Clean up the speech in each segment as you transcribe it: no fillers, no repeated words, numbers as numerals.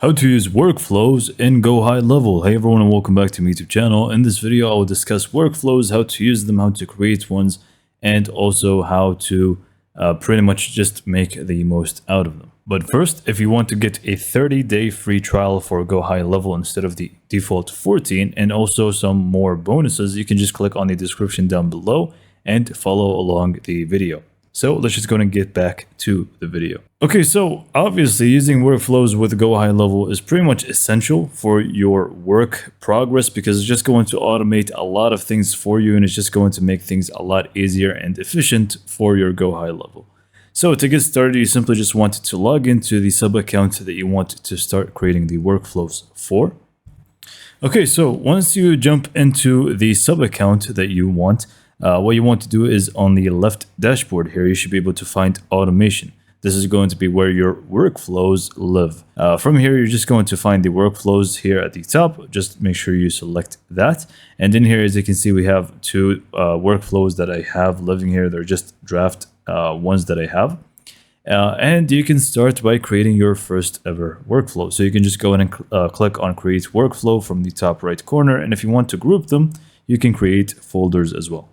How to use workflows in GoHighLevel. Hey everyone and welcome back to my YouTube channel. In this video I will discuss workflows, how to use them, how to create ones, and also how to pretty much just make the most out of them. But first, if you want to get a 30-day free trial for GoHighLevel instead of the default 14 and also some more bonuses, you can just click on the description down below and follow along the video. So let's just go and get back to the video. Okay, so obviously using workflows with GoHighLevel is pretty much essential for your work progress because it's just going to automate a lot of things for you and it's just going to make things a lot easier and efficient for your GoHighLevel. So to get started, you simply just want to log into the sub account that you want to start creating the workflows for. Okay, so once you jump into the sub account that you want, what you want to do is on the left dashboard here, you should be able to find automation. This is going to be where your workflows live. From here, you're just going to find the workflows here at the top. Just make sure you select that. And in here, as you can see, we have two workflows that I have living here. They're just draft ones that I have. And you can start by creating your first ever workflow. So you can just go in and click on create workflow from the top right corner. And if you want to group them, you can create folders as well.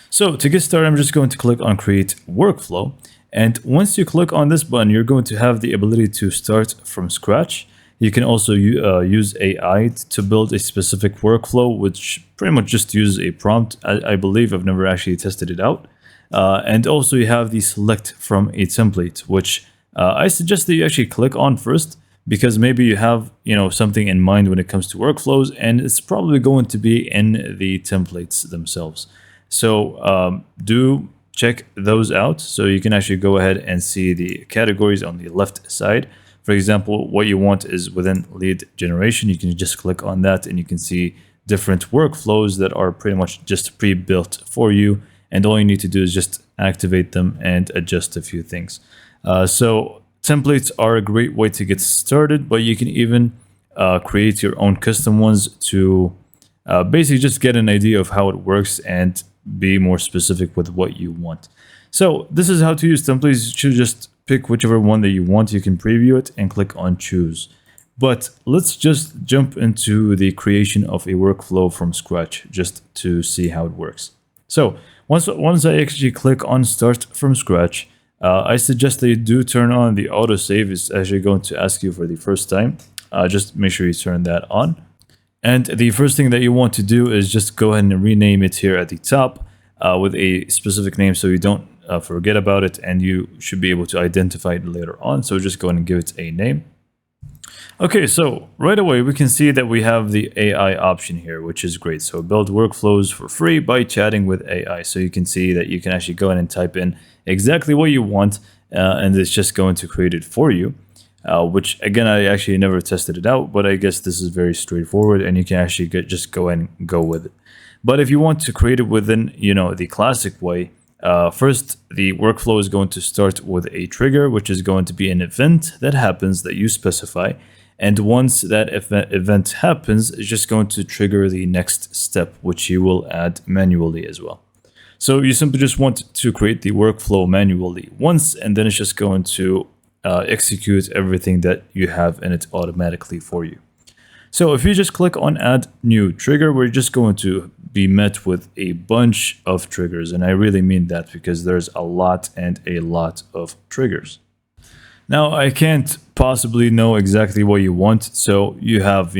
So to get started, I'm just going to click on create workflow. And once you click on this button, you're going to have the ability to start from scratch. You can also use AI to build a specific workflow, which pretty much just uses a prompt. I believe I've never actually tested it out. And also you have the select from a template, which I suggest that you actually click on first because maybe you have something in mind when it comes to workflows, and it's probably going to be in the templates themselves. So do check those out so you can actually go ahead and see the categories on the left side. For example, what you want is within lead generation. You can just click on that and you can see different workflows that are pretty much just pre-built for you. And all you need to do is just activate them and adjust a few things. So templates are a great way to get started, but you can even create your own custom ones to basically just get an idea of how it works and be more specific with what you want. So this is how to use templates. You should just pick whichever one that you want. You can preview it and click on choose. But let's just jump into the creation of a workflow from scratch just to see how it works. So once I actually click on start from scratch, I suggest that you do turn on the autosave. It's actually going to ask you for the first time. Just make sure you turn that on. And the first thing that you want to do is just go ahead and rename it here at the top with a specific name so you don't forget about it, and you should be able to identify it later on. So just go ahead and give it a name. Okay, so right away we can see that we have the AI option here, which is great. So build workflows for free by chatting with AI. So you can see that you can actually go ahead and type in exactly what you want and it's just going to create it for you. Which again, I actually never tested it out, but I guess this is very straightforward and you can actually just go and go with it. But if you want to create it within, the classic way, first, the workflow is going to start with a trigger, which is going to be an event that happens that you specify. And once that event happens, it's just going to trigger the next step, which you will add manually as well. So you simply just want to create the workflow manually once, and then it's just going to execute everything that you have in it automatically for you. So if you just click on add new trigger, we're just going to be met with a bunch of triggers. And I really mean that because there's a lot and a lot of triggers. Now I can't possibly know exactly what you want. So you have,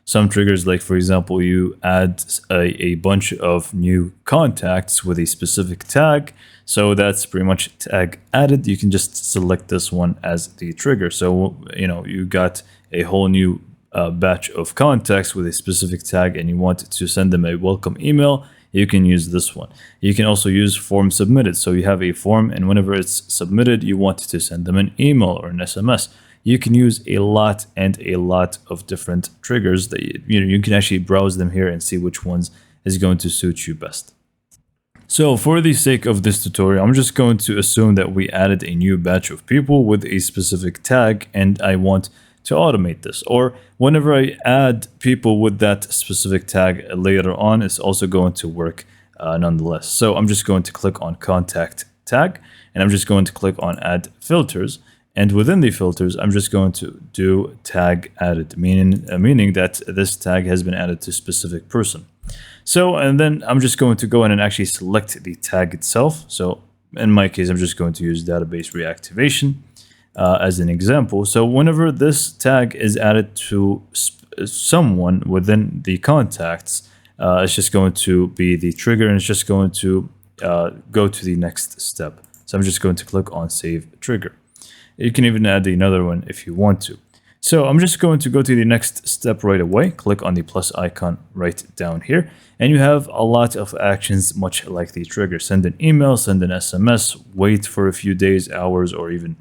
some triggers, like for example, you add a bunch of new contacts with a specific tag. So that's pretty much tag added. You can just select this one as the trigger. So, you got a whole new batch of contacts with a specific tag and you want to send them a welcome email, you can use this one. You can also use form submitted. So you have a form and whenever it's submitted, you want to send them an email or an SMS. You can use a lot of different triggers that you can actually browse them here and see which ones is going to suit you best. So for the sake of this tutorial, I'm just going to assume that we added a new batch of people with a specific tag and I want to automate this. Or whenever I add people with that specific tag later on, it's also going to work nonetheless. So I'm just going to click on contact tag and I'm just going to click on add filters. And within the filters, I'm just going to do tag added, meaning that this tag has been added to a specific person. So, and then I'm just going to go in and actually select the tag itself. So in my case, I'm just going to use database reactivation as an example. So whenever this tag is added to someone within the contacts, it's just going to be the trigger, and it's just going to go to the next step. So I'm just going to click on save trigger. You can even add another one if you want to. So I'm just going to go to the next step right away. Click on the plus icon right down here. And you have a lot of actions, much like the trigger. Send an email, send an SMS, wait for a few days, hours, or even,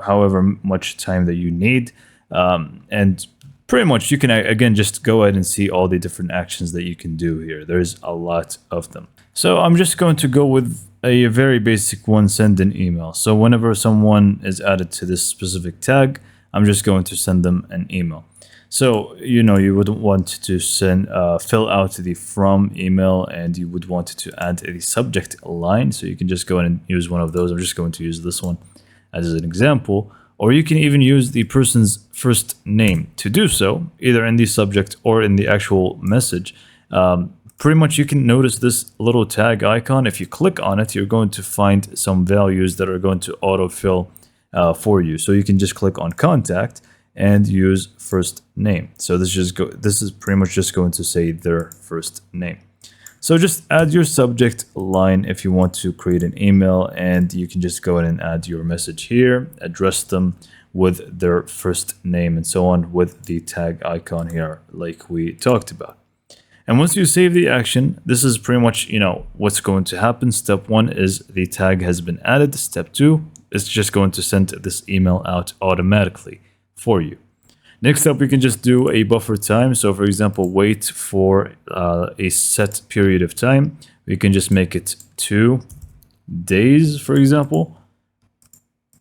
however much time that you need. And pretty much you can, again, just go ahead and see all the different actions that you can do here. There's a lot of them. So I'm just going to go with a very basic one, send an email. So whenever someone is added to this specific tag, I'm just going to send them an email. So, you would want to send, fill out the from email, and you would want to add the subject line. So you can just go in and use one of those. I'm just going to use this one as an example. Or you can even use the person's first name to do so, either in the subject or in the actual message. Pretty much you can notice this little tag icon. If you click on it, you're going to find some values that are going to autofill for you. So you can just click on contact and use first name. So this is pretty much just going to say their first name. So just add your subject line if you want to create an email, and you can just go ahead and add your message here, address them with their first name and so on with the tag icon here like we talked about. And once you save the action, this is pretty much, what's going to happen. Step 1 is the tag has been added. Step 2 is just going to send this email out automatically for you. Next up, we can just do a buffer time. So for example, wait for a set period of time. We can just make it 2 days, for example.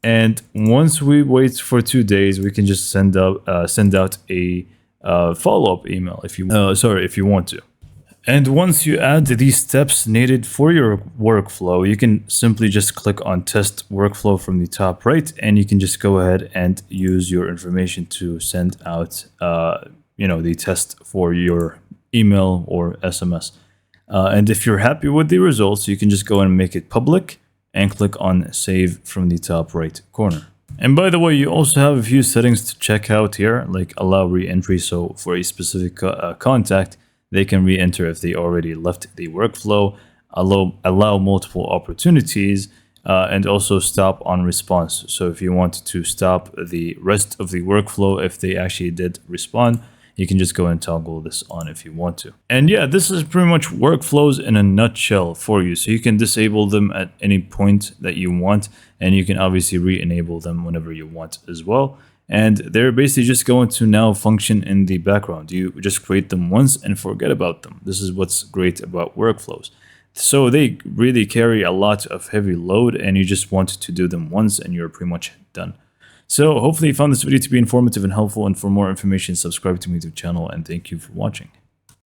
And once we wait for 2 days, we can just send out a follow-up email if you want to. And once you add these steps needed for your workflow, you can simply just click on test workflow from the top right, and you can just go ahead and use your information to send out the test for your email or SMS. And if you're happy with the results, you can just go and make it public and click on save from the top right corner. And by the way, you also have a few settings to check out here, like allow re-entry. So for a specific contact, they can re-enter if they already left the workflow, allow multiple opportunities, and also stop on response. So if you want to stop the rest of the workflow if they actually did respond, you can just go and toggle this on if you want to. And yeah, this is pretty much workflows in a nutshell for you. So you can disable them at any point that you want, and you can obviously re-enable them whenever you want as well. And they're basically just going to now function in the background. You just create them once and forget about them. This is what's great about workflows. So they really carry a lot of heavy load, and you just want to do them once and you're pretty much done. So hopefully you found this video to be informative and helpful, and for more information, subscribe to my YouTube channel, and thank you for watching.